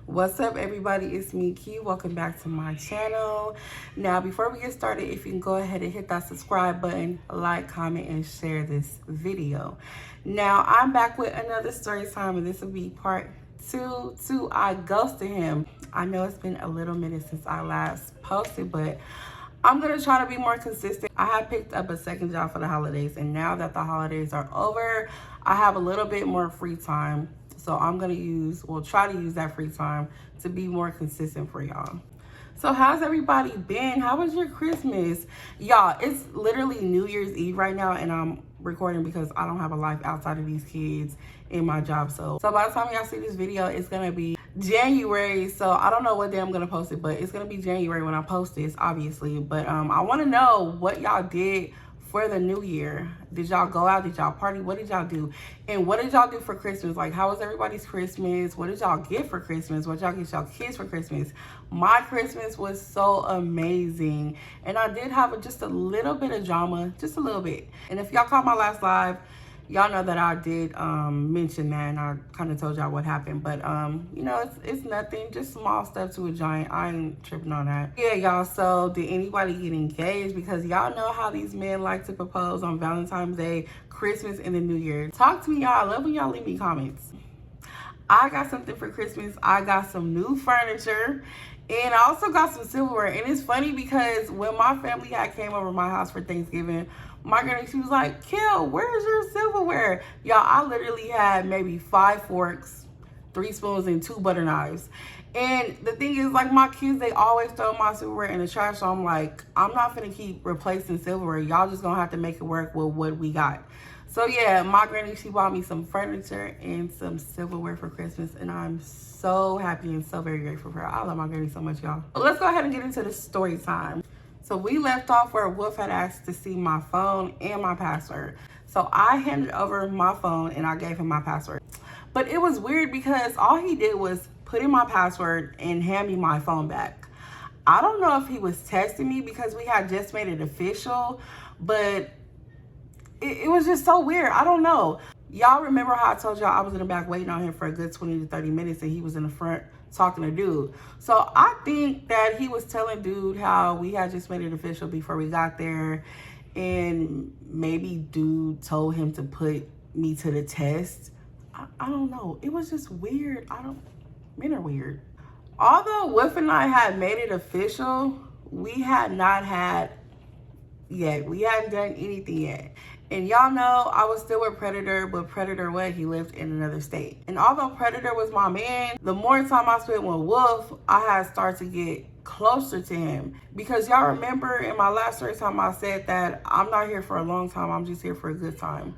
What's up, everybody? It's me, Key. Welcome back to my channel. Now, before we get started, if you can go ahead and hit that subscribe button, like, comment, and share this video. Now, I'm back with another story time, and this will be part two to I Ghosted Him. I know it's been a little minute since I last posted, but I'm going to try to be more consistent. I have picked up a second job for the holidays, and now that the holidays are over, I have a little bit more free time. So I'm going to try to use that free time to be more consistent for y'all. So how's everybody been? How was your Christmas? Y'all, it's literally New Year's Eve right now, and I'm recording because I don't have a life outside of these kids in my job. So by the time y'all see this video, it's going to be January. So I don't know what day I'm going to post it, but it's going to be January when I post this, obviously. But I want to know what y'all did for the new year. Did y'all go out? Did y'all party? What did y'all do? And what did y'all do for Christmas? Like, how was everybody's Christmas? What did y'all get for Christmas? What y'all get y'all kids for Christmas? My Christmas was so amazing. And I did have just a little bit of drama, just a little bit. And if y'all caught my last live, y'all know that I did mention that, and I kind of told y'all what happened. But, you know, it's nothing, just small stuff to a giant. I ain't tripping on that. Yeah, y'all, so did anybody get engaged? Because y'all know how these men like to propose on Valentine's Day, Christmas, and the New Year. Talk to me, y'all. I love when y'all leave me comments. I got something for Christmas. I got some new furniture. And I also got some silverware. And it's funny because when my family came over my house for Thanksgiving, my granny, she was like, Kel, where's your silverware? Y'all, I literally had maybe 5 forks, 3 spoons, and 2 butter knives. And the thing is, like, my kids, they always throw my silverware in the trash. So I'm like, I'm not gonna keep replacing silverware. Y'all just gonna have to make it work with what we got. So yeah, my granny, she bought me some furniture and some silverware for Christmas, and I'm so happy and so very grateful for her. I love my granny so much, y'all. But let's go ahead and get into the story time. So we left off where Wolf had asked to see my phone and my password. So I handed over my phone and I gave him my password. But it was weird because all he did was put in my password and hand me my phone back. I don't know if he was testing me because we had just made it official, but it was just so weird. I don't know. Y'all remember how I told y'all I was in the back waiting on him for a good 20 to 30 minutes and he was in the front talking to dude. So I think that he was telling dude how we had just made it official before we got there, and maybe dude told him to put me to the test. I don't know. It was just weird. Men are weird. Although Wolf and I had made it official, we had not had yet. We hadn't done anything yet. And y'all know I was still with Predator, but Predator he lived in another state. And although Predator was my man, the more time I spent with Wolf, I had started to get closer to him. Because y'all remember in my last story time, I said that I'm not here for a long time, I'm just here for a good time.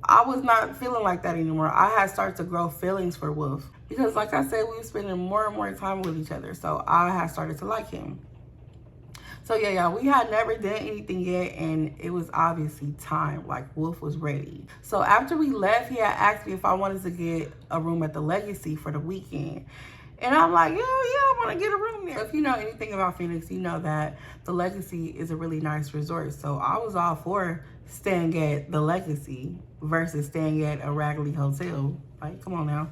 I was not feeling like that anymore. I had started to grow feelings for Wolf. Because like I said, we were spending more and more time with each other. So I had started to like him. So yeah, y'all, we had never done anything yet, and it was obviously time. Like, Wolf was ready. So after we left, he had asked me if I wanted to get a room at the Legacy for the weekend. And I'm like, yeah, I want to get a room there. If you know anything about Phoenix, you know that the Legacy is a really nice resort. So I was all for staying at the Legacy versus staying at a raggedy hotel. Like, come on now.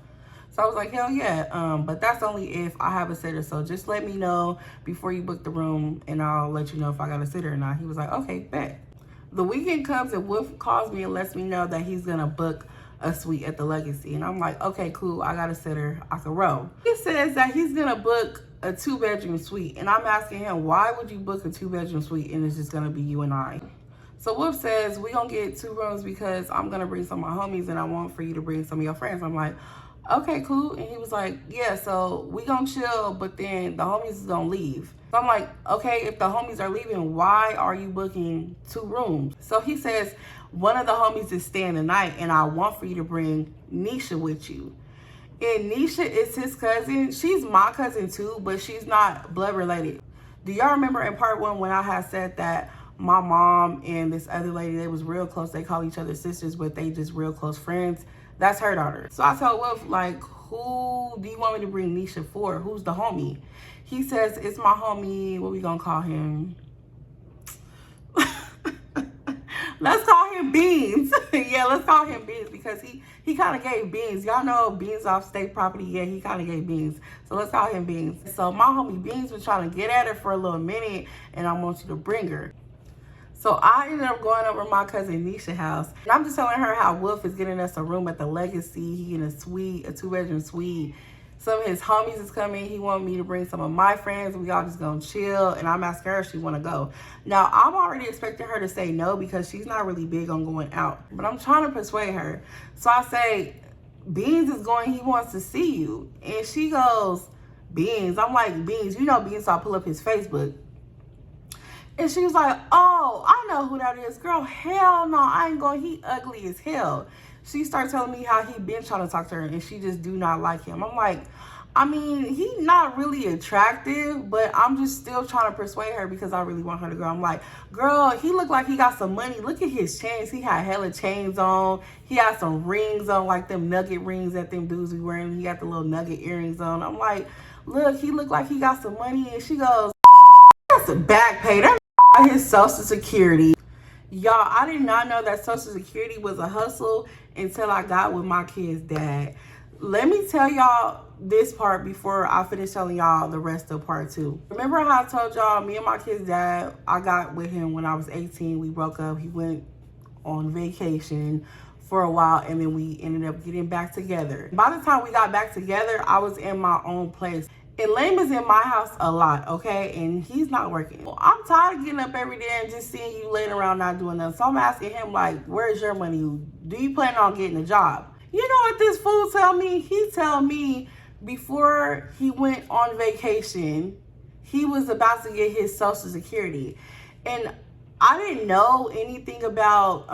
So I was like, hell yeah, but that's only if I have a sitter. So just let me know before you book the room and I'll let you know if I got a sitter or not. He was like, okay, bet. The weekend comes and Wolf calls me and lets me know that he's gonna book a suite at the Legacy. And I'm like, okay, cool, I got a sitter, I can roll. He says that he's gonna book a 2-bedroom suite. And I'm asking him, why would you book a 2-bedroom suite and it's just gonna be you and I? So Wolf says, we gonna get 2 rooms because I'm gonna bring some of my homies and I want for you to bring some of your friends. I'm like, okay, cool. And he was like, yeah, so we gonna chill, but then the homies is gonna leave. So I'm like, okay, if the homies are leaving, why are you booking 2 rooms? So he says, one of the homies is staying the night and I want for you to bring Nisha with you. And Nisha is his cousin. She's my cousin too, but she's not blood related. Do y'all remember in part 1 when I had said that my mom and this other lady, they was real close. They call each other sisters, but they just real close friends. That's her daughter. So I told Wolf, like, who do you want me to bring Nisha for? Who's the homie? He says, it's my homie, what we gonna call him? Let's call him Beans. Yeah, let's call him Beans because He kind of gave Beans. Y'all know Beans off state property. Yeah, he kind of gave Beans. So let's call him Beans. So my homie Beans was trying to get at her for a little minute, and I want you to bring her. So I ended up going over to my cousin Nisha's house. And I'm just telling her how Wolf is getting us a room at the Legacy. He in a suite, a 2-bedroom suite. Some of his homies is coming. He wanted me to bring some of my friends. We all just gonna chill. And I'm asking her if she wanna go. Now, I'm already expecting her to say no because she's not really big on going out. But I'm trying to persuade her. So I say, Beans is going, he wants to see you. And she goes, Beans. I'm like, Beans, you know Beans, so I pull up his Facebook. And she was like, oh, I know who that is. Girl, hell no, I ain't going. He ugly as hell. She started telling me how he been trying to talk to her and she just do not like him. I'm like, I mean, he not really attractive, but I'm just still trying to persuade her because I really want her to go. I'm like, girl, he look like he got some money. Look at his chains. He had hella chains on. He had some rings on, like them nugget rings that them dudes be wearing. He got the little nugget earrings on. I'm like, look, he look like he got some money. And she goes, that's a back pay. That's his Social Security. Y'all, I did not know that Social Security was a hustle until I got with my kid's dad. Let me tell y'all this part before I finish telling y'all the rest of part 2. Remember how I told y'all me and my kid's dad, I got with him when I was 18. We broke up. He went on vacation for a while and then we ended up getting back together. By the time we got back together, I was in my own place. And Lame is in my house a lot, okay? And he's not working. Well, I'm tired of getting up every day and just seeing you laying around not doing nothing. So I'm asking him, like, where's your money? Do you plan on getting a job? You know what this fool tell me? He tell me before he went on vacation, he was about to get his Social Security. And I didn't know anything about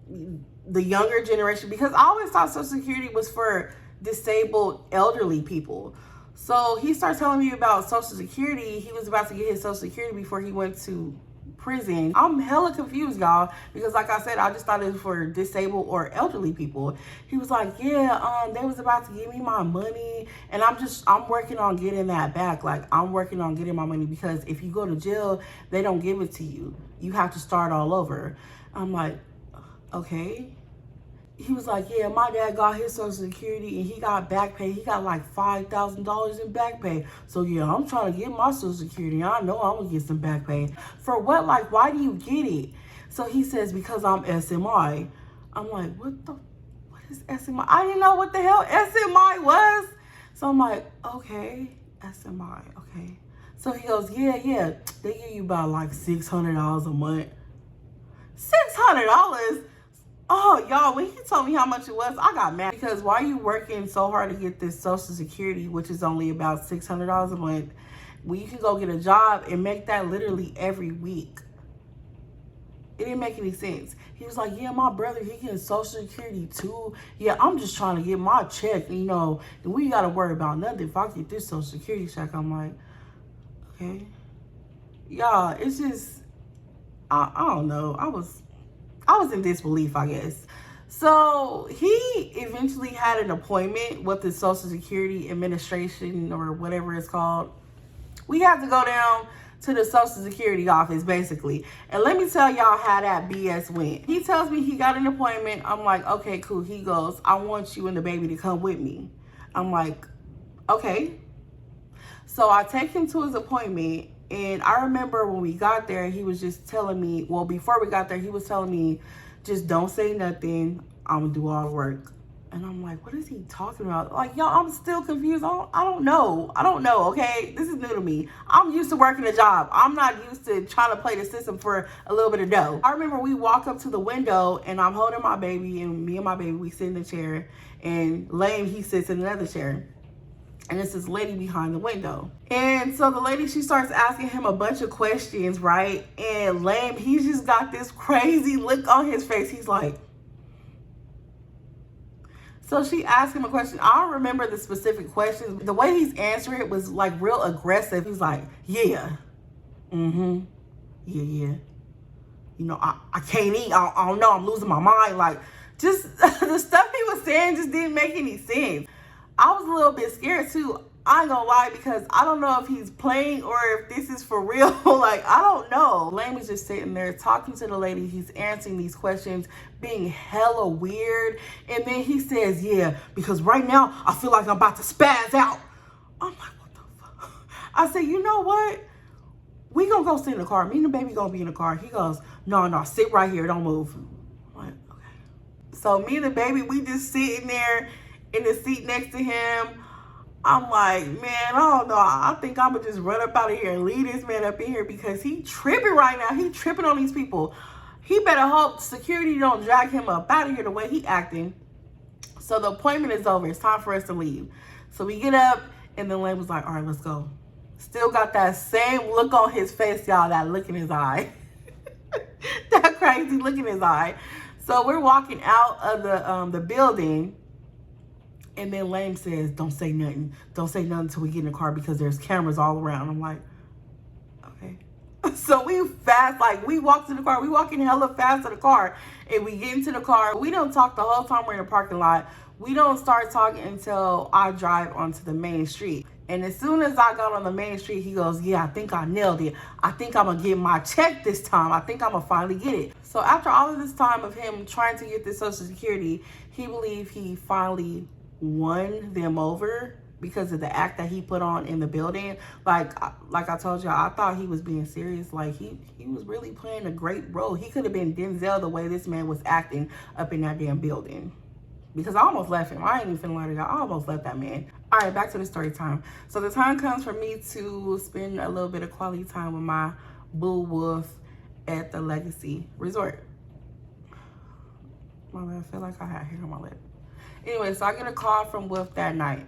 the younger generation because I always thought Social Security was for disabled elderly people. So he started telling me about Social Security. He was about to get his Social Security before he went to prison. I'm hella confused, y'all, because like I said, I just thought it was for disabled or elderly people. He was like, yeah, they was about to give me my money and I'm working on getting that back. Like, I'm working on getting my money because if you go to jail, they don't give it to you. You have to start all over. I'm like, okay. He was like, yeah, my dad got his Social Security and he got back pay. He got like $5,000 in back pay. So yeah, I'm trying to get my Social Security. I know I'm gonna get some back pay. For what? Like, why do you get it? So he says, because I'm SMI. I'm like, what is SMI? I didn't know what the hell SMI was. So I'm like, okay, SMI, okay. So he goes, yeah, they give you about like $600 a month. $600? Oh, y'all, when he told me how much it was, I got mad. Because why are you working so hard to get this Social Security, which is only about $600 a month, when you can go get a job and make that literally every week? It didn't make any sense. He was like, yeah, my brother, he getting Social Security too. Yeah, I'm just trying to get my check, you know, and we got to worry about nothing. If I get this Social Security check, I'm like, okay. Y'all, it's just, I don't know. I was in disbelief, I guess. So he eventually had an appointment with the Social Security Administration or whatever it's called. We had to go down to the Social Security office, basically. And let me tell y'all how that BS went. He tells me he got an appointment. I'm like, okay, cool. He goes, I want you and the baby to come with me. I'm like, okay. So I take him to his appointment. And I remember when we got there, he was just telling me, well, before we got there, he was telling me, just don't say nothing. I'm going to do all the work. And I'm like, what is he talking about? Like, y'all, I'm still confused. I don't know, okay? This is new to me. I'm used to working a job. I'm not used to trying to play the system for a little bit of dough. I remember we walk up to the window, and I'm holding my baby, and me and my baby, we sit in the chair. And Lane, he sits in another chair. And it's this lady behind the window. And so the lady, she starts asking him a bunch of questions, right? And Lame, he's just got this crazy look on his face. He's like, so she asked him a question. I don't remember the specific question. The way he's answering it was like real aggressive. He's like, yeah, yeah. You know, I can't eat. I don't know, I'm losing my mind. Like, just the stuff he was saying just didn't make any sense. I was a little bit scared too. I ain't gonna lie, because I don't know if he's playing or if this is for real. Like, I don't know. Lame is just sitting there talking to the lady. He's answering these questions, being hella weird. And then he says, yeah, because right now I feel like I'm about to spaz out. I'm like, what the fuck? I said, you know what? We gonna go sit in the car. Me and the baby gonna be in the car. He goes, no, sit right here. Don't move. I'm like, okay. So me and the baby, we just sitting there in the seat next to him. I'm like, man, I don't know. I think I'm going to just run up out of here and leave this man up in here because he tripping right now. He tripping on these people. He better hope security don't drag him up out of here the way he acting. So the appointment is over. It's time for us to leave. So we get up, and then Lane was like, all right, let's go. Still got that same look on his face, y'all, that look in his eye. That crazy look in his eye. So we're walking out of the building. And then Lame says, don't say nothing. Don't say nothing until we get in the car because there's cameras all around. I'm like, okay. So we fast, like we walk to the car. We walking hella fast to the car. And we get into the car. We don't talk the whole time we're in the parking lot. We don't start talking until I drive onto the main street. And as soon as I got on the main street, he goes, yeah, I think I nailed it. I think I'm going to get my check this time. I think I'm going to finally get it. So after all of this time of him trying to get this Social Security, he believed he finally won them over because of the act that he put on in the building. Like I told y'all, I thought he was being serious. Like he was really playing a great role. He could have been Denzel the way this man was acting up in that damn building. Because I almost left him. I ain't even finna lie to y'all. I almost left that man. All right, back to the story time. So the time comes for me to spend a little bit of quality time with my boo wolf at the Legacy Resort. My bad, I feel like I had hair on my lip. Anyway, so I get a call from Wolf that night.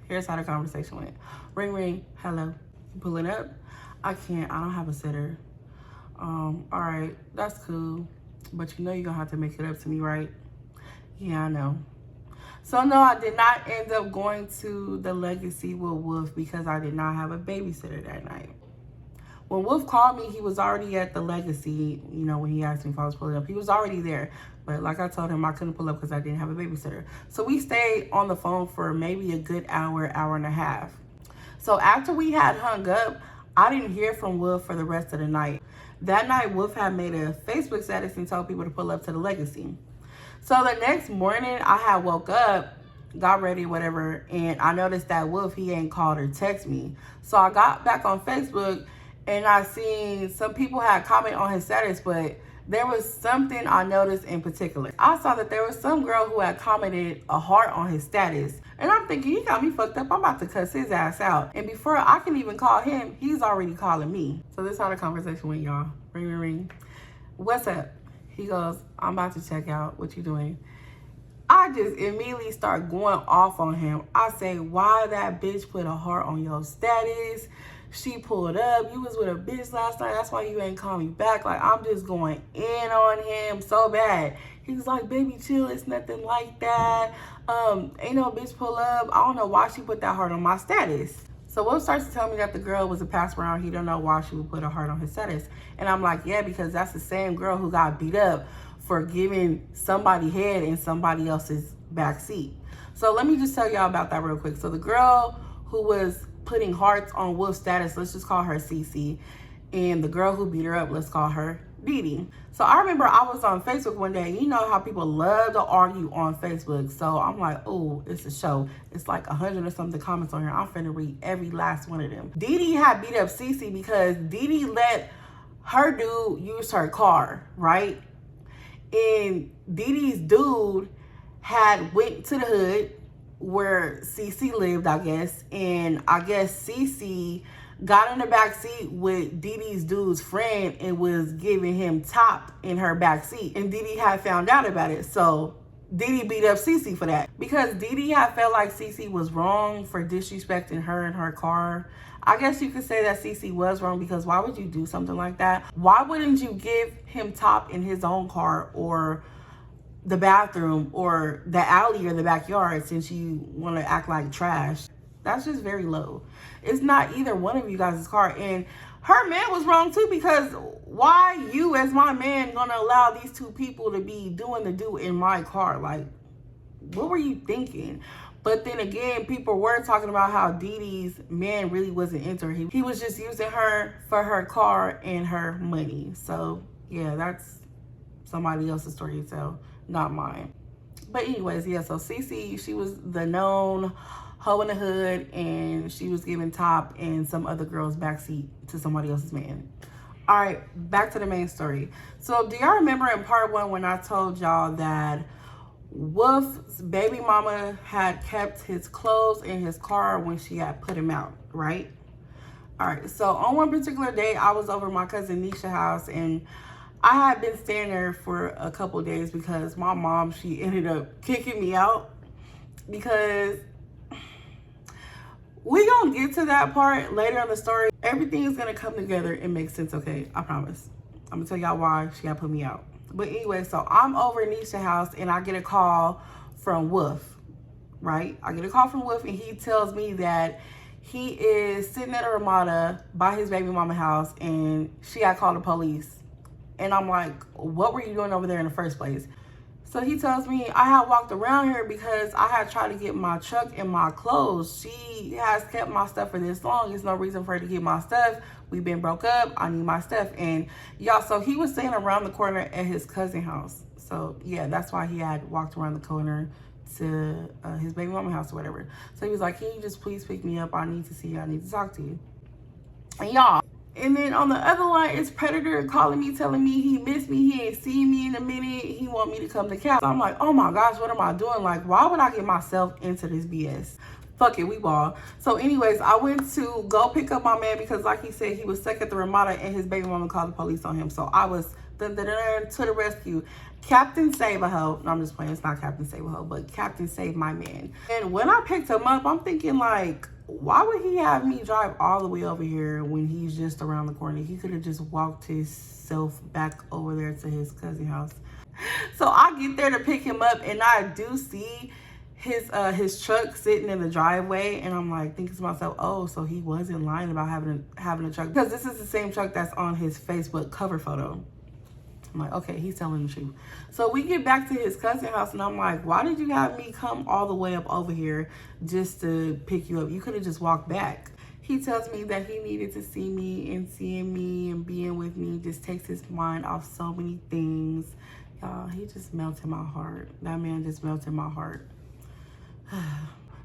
Here's how the conversation went. Ring, ring. Hello. You pulling up? I can't. I don't have a sitter. All right. That's cool. But you know you're going to have to make it up to me, right? Yeah, I know. So, no, I did not end up going to the Legacy with Wolf because I did not have a babysitter that night. When Wolf called me, he was already at the Legacy, you know, when he asked me if I was pulling up. He was already there. But like I told him, I couldn't pull up because I didn't have a babysitter. So we stayed on the phone for maybe a good hour, hour and a half. So after we had hung up, I didn't hear from Wolf for the rest of the night. That night, Wolf had made a Facebook status and told people to pull up to the Legacy. So the next morning, I had woke up, got ready, whatever, and I noticed that Wolf, he ain't called or text me. So I got back on Facebook, and I seen some people had comment on his status, but there was something I noticed in particular. I saw that there was some girl who had commented a heart on his status. And I'm thinking, he got me fucked up. I'm about to cuss his ass out. And before I can even call him, he's already calling me. So this is how the conversation went, y'all. Ring, ring, ring. What's up? He goes, I'm about to check out. What you doing? I just immediately start going off on him. I say, why that bitch put a heart on your status? She pulled up. You was with a bitch last night. That's why you ain't call me back. Like, I'm just going in on him so bad. He's like, baby, chill. It's nothing like that. Ain't no bitch pull up. I don't know why she put that heart on my status. So Will starts to tell me that the girl was a pass around. He don't know why she would put a heart on his status. And I'm like, yeah, because that's the same girl who got beat up for giving somebody head in somebody else's back seat. So let me just tell y'all about that real quick. So the girl who was putting hearts on Wolf's status, let's just call her Cece. And the girl who beat her up, let's call her Dee. So I remember I was on Facebook one day. You know how people love to argue on Facebook. So I'm like, oh, it's a show. It's like 100 or something comments on here. I'm finna read every last one of them. Dee had beat up Cece because Dee let her dude use her car, right? And Dee's dude had went to the hood where Cece lived, I guess. And I guess Cece got in the back seat with Dee's dude's friend and was giving him top in her back seat. And Dee had found out about it. So Dee beat up Cece for that. Because Dee had felt like Cece was wrong for disrespecting her in her car. I guess you could say that Cece was wrong because why would you do something like that? Why wouldn't you give him top in his own car or the bathroom or the alley or the backyard since you want to act like trash? That's just very low. It's not either one of you guys' car. And her man was wrong too, because why you as my man gonna allow these two people to be doing the do in my car? Like, what were you thinking? But then again, people were talking about how Dee Dee's man really wasn't into her. He was just using her for her car and her money. So yeah, that's somebody else's story to tell, not mine. But anyways, yeah, so Cece, she was the known hoe in the hood, and she was giving top in some other girl's backseat to somebody else's man. All right, back to the main story. So do y'all remember in part 1 when I told y'all that Wolf's baby mama had kept his clothes in his car when she had put him out, right? All right, so on one particular day, I was over my cousin Nisha's house, and I had been staying there for a couple days because my mom, she ended up kicking me out, because we gonna get to that part later in the story. Everything is gonna come together and make sense, okay? I promise. I'm gonna tell y'all why she got put me out. But anyway, so I'm over at Nisha's house, and I get a call from Wolf, right? I get a call from Wolf, and he tells me that he is sitting at a Ramada by his baby mama house, and she had called the police. And I'm like, what were you doing over there in the first place? So he tells me I had walked around here because I had tried to get my truck and my clothes. She has kept my stuff for this long. There's no reason for her to get my stuff. We've been broke up. I need my stuff. And y'all, so he was staying around the corner at his cousin's house. So yeah, that's why he had walked around the corner to his baby mama house or whatever. So he was like, can you just please pick me up? I need to see you. I need to talk to you. And y'all, and then on the other line, it's Predator calling me, telling me he missed me. He ain't seen me in a minute. He want me to come to Cap. So I'm like, oh my gosh, what am I doing? Like, why would I get myself into this BS? Fuck it, we ball. So anyways, I went to go pick up my man because like he said, he was stuck at the Ramada and his baby mama called the police on him. So I was to the rescue. Captain Save-A-Ho. No, I'm just playing. It's not Captain Save-A-Ho, but Captain Save My Man. And when I picked him up, I'm thinking like, why would he have me drive all the way over here when he's just around the corner? He could have just walked himself back over there to his cousin's house. So I get there to pick him up, and I do see his truck sitting in the driveway, and I'm like thinking to myself, oh, so he wasn't lying about having a truck, because this is the same truck that's on his Facebook cover photo. I'm like, okay, he's telling the truth. So we get back to his cousin's house, and I'm like, why did you have me come all the way up over here just to pick you up? You could have just walked back. He tells me that he needed to see me, and seeing me and being with me just takes his mind off so many things. Y'all, he just melted my heart. That man just melted my heart.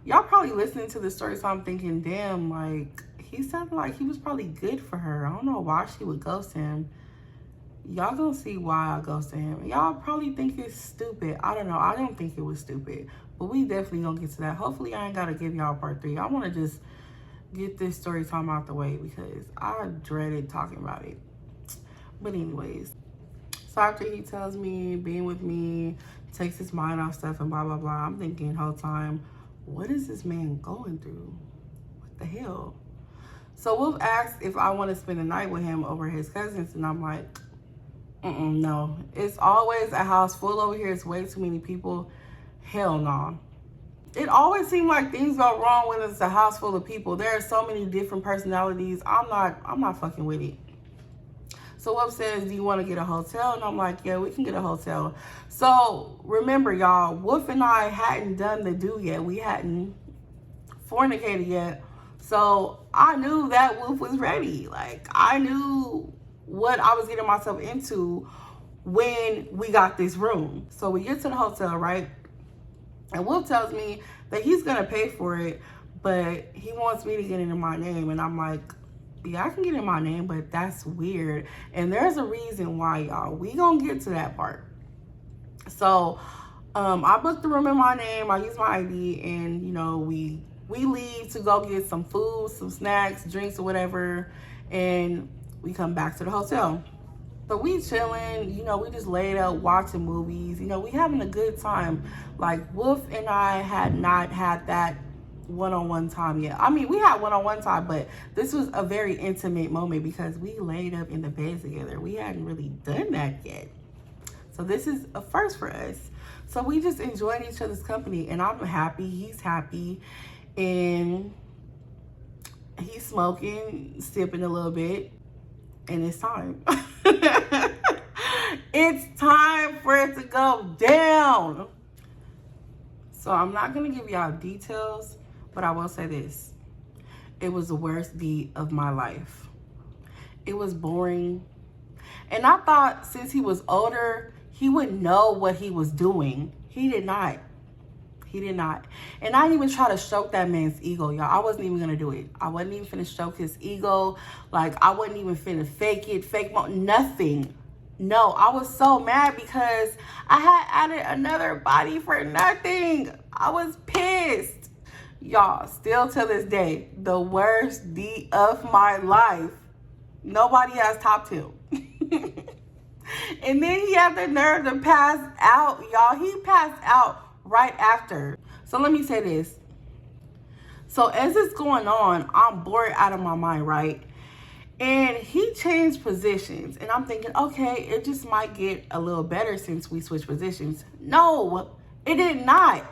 Y'all probably listening to the story, so I'm thinking, damn, like, he sounded like he was probably good for her. I don't know why she would ghost him. Y'all gonna see why I ghosted him. Y'all probably think it's stupid. I don't know. I don't think it was stupid. But we definitely gonna get to that. Hopefully I ain't gotta give y'all part 3. I wanna just get this story time out the way because I dreaded talking about it. But anyways. So after he tells me, being with me, takes his mind off stuff and blah, blah, blah. I'm thinking the whole time, what is this man going through? What the hell? So Wolf asked if I want to spend the night with him over his cousins. And I'm like, no. It's always a house full over here. It's way too many people. Hell no. It always seems like things go wrong when it's a house full of people. There are so many different personalities. I'm not fucking with it. So Wolf says, do you want to get a hotel? And I'm like, yeah, we can get a hotel. So remember, y'all, Wolf and I hadn't done the do yet. We hadn't fornicated yet. So I knew that Wolf was ready. Like, I knew what I was getting myself into when we got this room. So we get to the hotel, right? And Wolf tells me that he's going to pay for it, but he wants me to get it in my name. And I'm like, yeah, I can get in my name, but that's weird. And there's a reason why, y'all. We gonna get to that part. So I booked the room in my name. I use my ID, and you know, we leave to go get some food, some snacks, drinks, or whatever, and we come back to the hotel. So we chilling, you know, we just laid out watching movies. You know, we having a good time. Like, Wolf and I had not had that one-on-one time yet. I mean, we had one-on-one time, but this was a very intimate moment because we laid up in the bed together. We hadn't really done that yet. So this is a first for us. So we just enjoyed each other's company, and I'm happy, he's happy, and he's smoking, sipping a little bit, and it's time. It's time for it to go down. So I'm not gonna give y'all details, but I will say this. It was the worst deed of my life. It was boring. And I thought since he was older, he would know what he was doing. He did not. He did not. And I didn't even try to stroke that man's ego, y'all. I wasn't even gonna do it. I wasn't even finna stroke his ego. Like, I wasn't even finna fake it, nothing. No, I was so mad because I had added another body for nothing. I was pissed. Y'all, still to this day, the worst deed of my life. Nobody has topped him. And then he had the nerve to pass out, y'all. He passed out right after. So let me say this. So as it's going on, I'm bored out of my mind, right? And he changed positions. And I'm thinking, okay, it just might get a little better since we switched positions. No, it did not.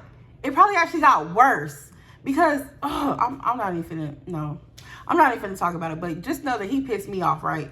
It probably actually got worse. Because, I'm not even finna talk about it. But just know that he pissed me off, right?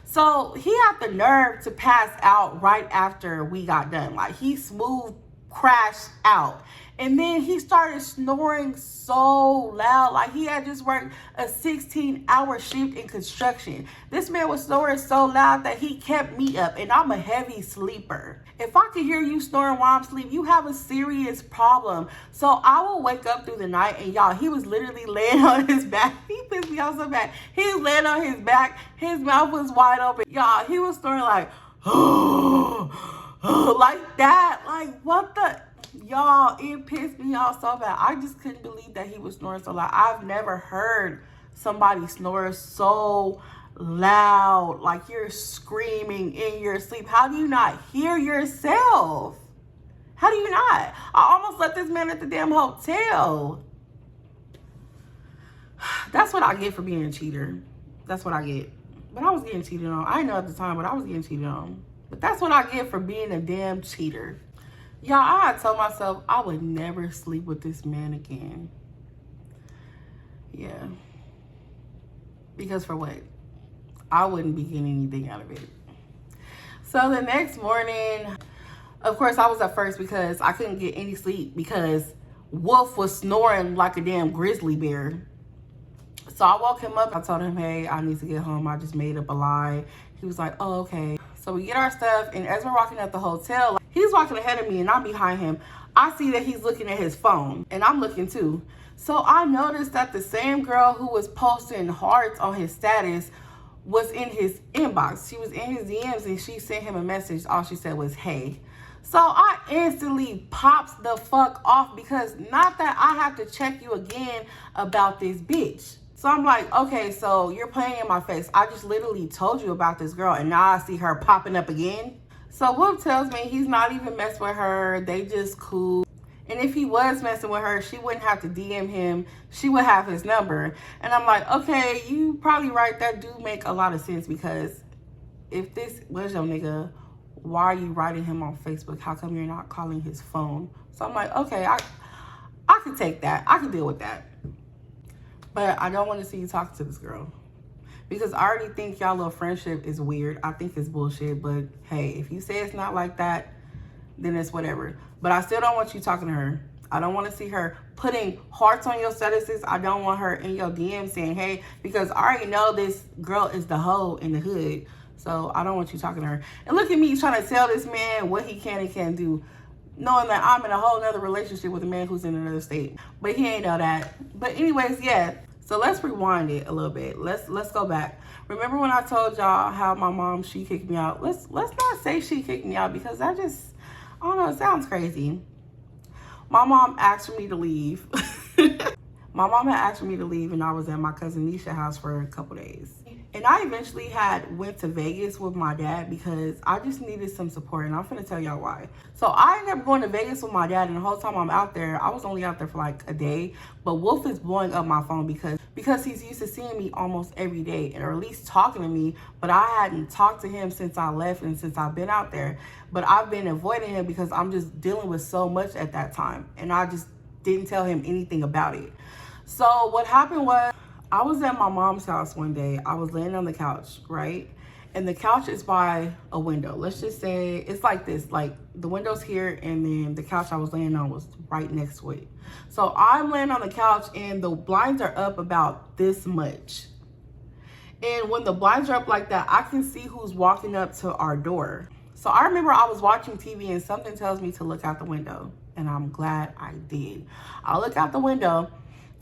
So he had the nerve to pass out right after we got done. Like, he smooth crashed out. And then he started snoring so loud. Like, he had just worked a 16-hour shift in construction. This man was snoring so loud that he kept me up. And I'm a heavy sleeper. If I could hear you snoring while I'm asleep, you have a serious problem. So I will wake up through the night, and y'all, he was literally laying on his back. He pissed me off so bad. He was laying on his back. His mouth was wide open. Y'all, he was snoring like, like that. Like, what the? Y'all, it pissed me off so bad. I just couldn't believe that he was snoring so loud. I've never heard somebody snore so loud, like you're screaming in your sleep. How do you not hear yourself? How do you not? I almost left this man at the damn hotel. That's what I get for being a cheater. That's what I get. But I was getting cheated on. I didn't know at the time, but I was getting cheated on. But that's what I get for being a damn cheater. Y'all, I had told myself I would never sleep with this man again. Yeah. Because for what? I wouldn't be getting anything out of it. So the next morning, of course, I was up first because I couldn't get any sleep because Wolf was snoring like a damn grizzly bear. So I woke him up. I told him, hey, I need to get home. I just made up a lie. He was like, oh, okay. So we get our stuff, and as we're walking at the hotel, he's walking ahead of me, and I'm behind him. I see that he's looking at his phone, and I'm looking too. So I noticed that the same girl who was posting hearts on his status was in his inbox. She was in his DMs, and she sent him a message. All she said was, hey. So I instantly pops the fuck off because not that I have to check you again about this bitch. So I'm like, okay, so you're playing in my face. I just literally told you about this girl, and now I see her popping up again. So Whoop tells me he's not even messing with her. They just cool. And if he was messing with her, she wouldn't have to DM him. She would have his number. And I'm like, okay, you probably right. That do make a lot of sense because if this was your nigga, why are you writing him on Facebook? How come you're not calling his phone? So I'm like, okay, I could take that. I could deal with that. But I don't want to see you talk to this girl. Because I already think y'all little friendship is weird. I think it's bullshit. But hey, if you say it's not like that, then it's whatever. But I still don't want you talking to her. I don't want to see her putting hearts on your statuses. I don't want her in your DM saying, hey, because I already know this girl is the hoe in the hood. So I don't want you talking to her. And look at me trying to tell this man what he can and can't do, knowing that I'm in a whole nother relationship with a man who's in another state. But he ain't know that. But anyways, yeah. So let's rewind it a little bit. Let's go back. Remember when I told y'all how my mom, she kicked me out? Let's not say she kicked me out because that just, I don't know, it sounds crazy. My mom asked for me to leave. My mom had asked for me to leave, and I was at my cousin Nisha's house for a couple days. And I eventually went to Vegas with my dad because I just needed some support, and I'm finna tell y'all why. So I ended up going to Vegas with my dad, and the whole time I'm out there, I was only out there for like a day, but Wolf is blowing up my phone because he's used to seeing me almost every day, or at least talking to me, but I hadn't talked to him since I left and since I've been out there. But I've been avoiding him because I'm just dealing with so much at that time, and I just didn't tell him anything about it. So what happened was, I was at my mom's house one day. I was laying on the couch, right? and the couch is by a window. Let's just say it's like this, like the window's here, and then the couch I was laying on was right next to it. So I'm laying on the couch, and the blinds are up about this much. And when the blinds are up like that, I can see who's walking up to our door. So I remember I was watching TV and something tells me to look out the window. And I'm glad I did. I look out the window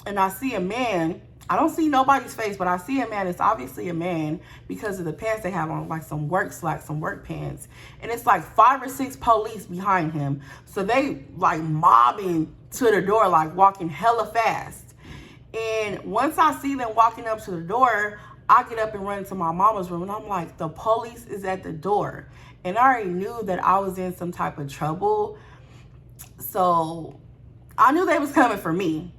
and I see a man. I don't see nobody's face, but I see a man. It's obviously a man because of the pants they have on, like some work slacks, some work pants. And it's like 5 or 6 police behind him. So they like mobbing to the door, like walking hella fast. And once I see them walking up to the door, I get up and run into my mama's room, and I'm like, the police is at the door. And I already knew that I was in some type of trouble. So I knew they was coming for me.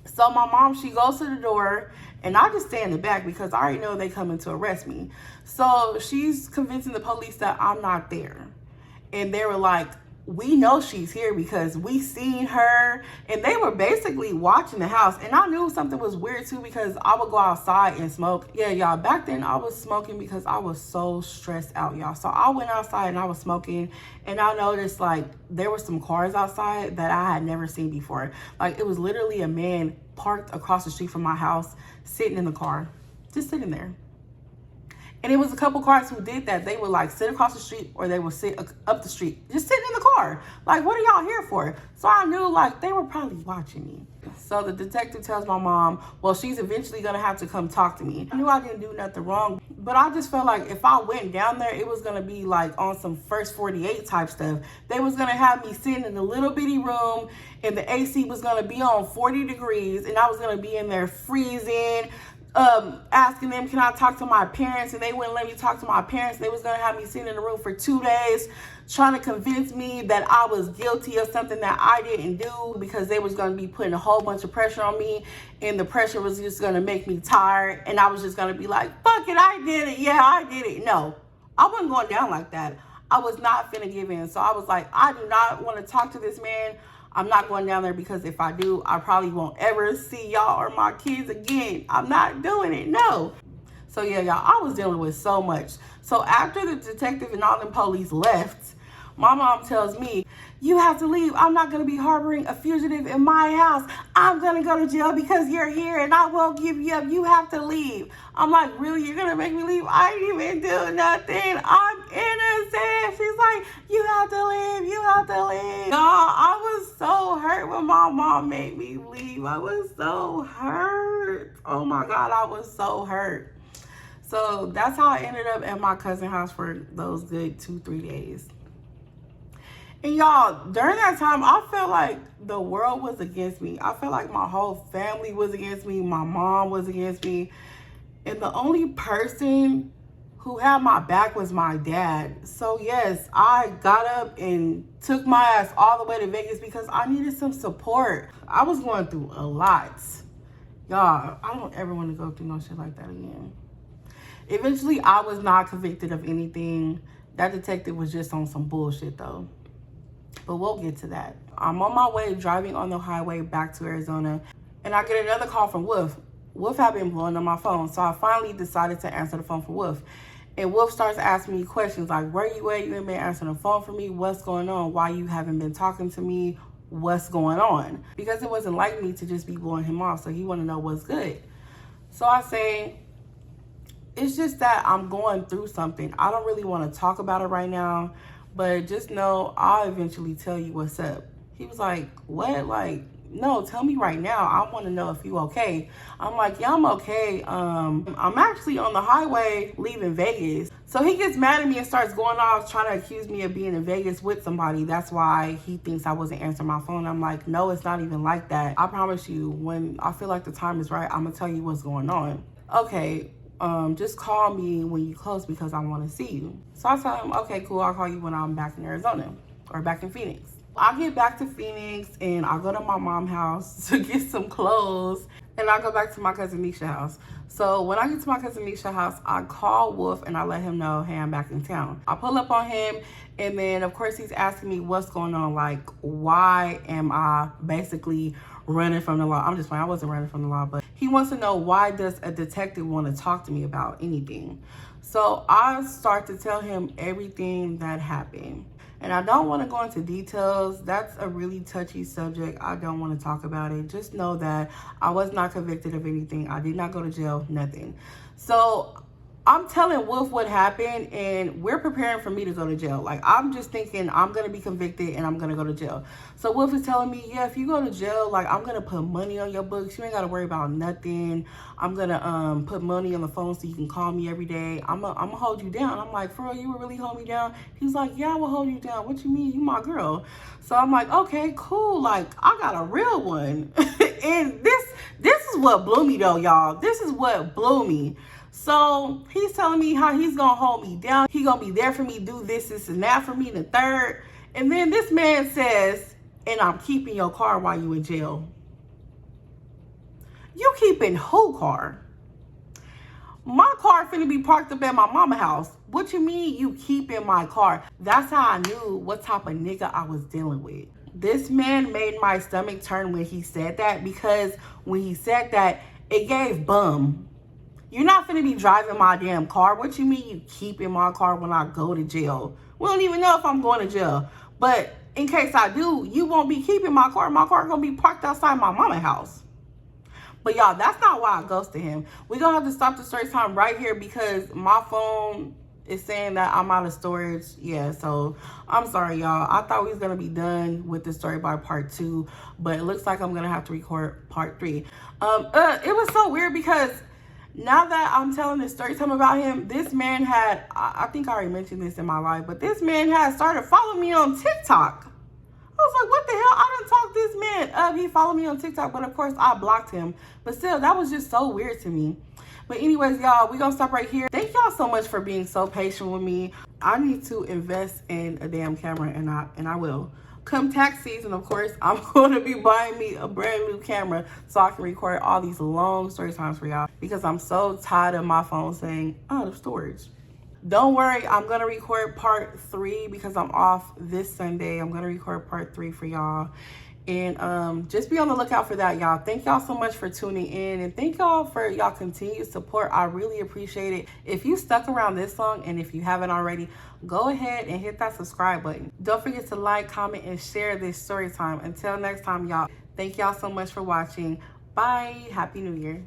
So my mom, she goes to the door, and I just stay in the back because I already know they coming to arrest me. So she's convincing the police that I'm not there. And they were like, we know she's here because we seen her. And they were basically watching the house. And I knew something was weird too because I would go outside and smoke. Yeah, y'all, back then I was smoking because I was so stressed out, y'all. So I went outside and I was smoking, and I noticed like there were some cars outside that I had never seen before. Like it was literally a man parked across the street from my house, sitting in the car, just sitting there. And it was a couple cars who did that. They would like sit across the street, or they would sit up the street, just sitting in the car. Like, what are y'all here for? So I knew like they were probably watching me. So the detective tells my mom, well, she's eventually gonna have to come talk to me. I knew I didn't do nothing wrong, but I just felt like if I went down there, it was gonna be like on some First 48 type stuff. They was gonna have me sitting in a little bitty room, and the AC was gonna be on 40 degrees, and I was gonna be in there freezing, asking them, can I talk to my parents? And they wouldn't let me talk to my parents. They was going to have me sit in the room for 2 days trying to convince me that I was guilty of something that I didn't do, because they was going to be putting a whole bunch of pressure on me, and the pressure was just going to make me tired, and I was just going to be like, fuck it, I did it. Yeah, I did it. No, I wasn't going down like that. I was not finna give in. So I was like, I do not want to talk to this man. I'm not going down there, because if I do, I probably won't ever see y'all or my kids again. I'm not doing it, no. So yeah, y'all, I was dealing with so much. So after the detective and all them police left, my mom tells me, you have to leave. I'm not going to be harboring a fugitive in my house. I'm going to go to jail because you're here, and I won't give you up. You have to leave. I'm like, really? You're going to make me leave? I didn't even do nothing. I'm innocent. She's like, you have to leave. You have to leave. Y'all, I was so hurt when my mom made me leave. I was so hurt. Oh my God, I was so hurt. So that's how I ended up at my cousin's house for those good 2-3 days. And y'all, during that time, I felt like the world was against me. I felt like my whole family was against me. My mom was against me. And the only person who had my back was my dad. So yes, I got up and took my ass all the way to Vegas because I needed some support. I was going through a lot. Y'all, I don't ever want to go through no shit like that again. Eventually, I was not convicted of anything. That detective was just on some bullshit though. But we'll get to that. I'm on my way driving on the highway back to Arizona, and I get another call from Wolf. Wolf had been blowing on my phone, so I finally decided to answer the phone for Wolf. And Wolf starts asking me questions like, where you at? You ain't been answering the phone for me. What's going on? Why you haven't been talking to me? What's going on? Because it wasn't like me to just be blowing him off, so he want to know what's good. So I say, it's just that I'm going through something. I don't really want to talk about it right now, but just know I'll eventually tell you what's up. He was like, what? Like, no, tell me right now. I want to know if you okay. I'm like, yeah, I'm okay. I'm actually on the highway leaving Vegas. So he gets mad at me and starts going off trying to accuse me of being in Vegas with somebody. That's why he thinks I wasn't answering my phone. I'm like, no, it's not even like that. I promise you, when I feel like the time is right, I'm gonna tell you what's going on. Okay. Just call me when you close because I want to see you. So I tell him, okay, cool. I'll call you when I'm back in Arizona or back in Phoenix. I get back to Phoenix and I go to my mom's house to get some clothes, and I go back to my cousin Misha's house. So when I get to my cousin Misha's house, I call Wolf and I let him know, hey, I'm back in town. I pull up on him, and then of course he's asking me what's going on. Like, why am I basically running from the law. I'm just playing. I wasn't running from the law, but he wants to know, why does a detective want to talk to me about anything? So I start to tell him everything that happened. And I don't want to go into details. That's a really touchy subject. I don't want to talk about it. Just know that I was not convicted of anything. I did not go to jail, nothing. So I'm telling Wolf what happened, and we're preparing for me to go to jail. Like, I'm just thinking I'm going to be convicted and I'm going to go to jail. So Wolf is telling me, yeah, if you go to jail, like, I'm going to put money on your books. You ain't got to worry about nothing. I'm going to put money on the phone so you can call me every day. I'm going to hold you down. I'm like, for real, you would really hold me down? He's like, yeah, I will hold you down. What you mean? You my girl. So I'm like, okay, cool. Like, I got a real one. And this is what blew me, though, y'all. This is what blew me. So he's telling me how he's going to hold me down. He going to be there for me, do this, and that for me, the third. And then this man says, and I'm keeping your car while you in jail. You keeping who car? My car finna be parked up at my mama's house. What you mean you keeping my car? That's how I knew what type of nigga I was dealing with. This man made my stomach turn when he said that, because when he said that, it gave bum. You're not finna be driving my damn car. What you mean you keeping my car when I go to jail? We don't even know if I'm going to jail. But in case I do, you won't be keeping my car. My car gonna be parked outside my mama's house. But y'all, that's not why I ghosted him. We're gonna have to stop the story time right here, because my phone is saying that I'm out of storage. Yeah, so I'm sorry, y'all. I thought we was gonna be done with the story by part 2, but it looks like I'm gonna have to record part 3. It was so weird, because now that I'm telling this story time about him, this man had, I think I already mentioned this in my life, but this man had started following me on TikTok. I was like, what the hell? I done talked this man up. He followed me on TikTok, but of course I blocked him. But still, that was just so weird to me. But anyways, y'all, we're going to stop right here. Thank y'all so much for being so patient with me. I need to invest in a damn camera, and I will. Come tax season, of course, I'm going to be buying me a brand new camera so I can record all these long story times for y'all, because I'm so tired of my phone saying out of storage. Don't worry, I'm going to record part 3 because I'm off this Sunday. I'm going to record part 3 for y'all. And just be on the lookout for that, y'all. Thank y'all so much for tuning in. And thank y'all for y'all continued support. I really appreciate it. If you stuck around this long, and if you haven't already, go ahead and hit that subscribe button. Don't forget to like, comment, and share this story time. Until next time, y'all. Thank y'all so much for watching. Bye. Happy New Year.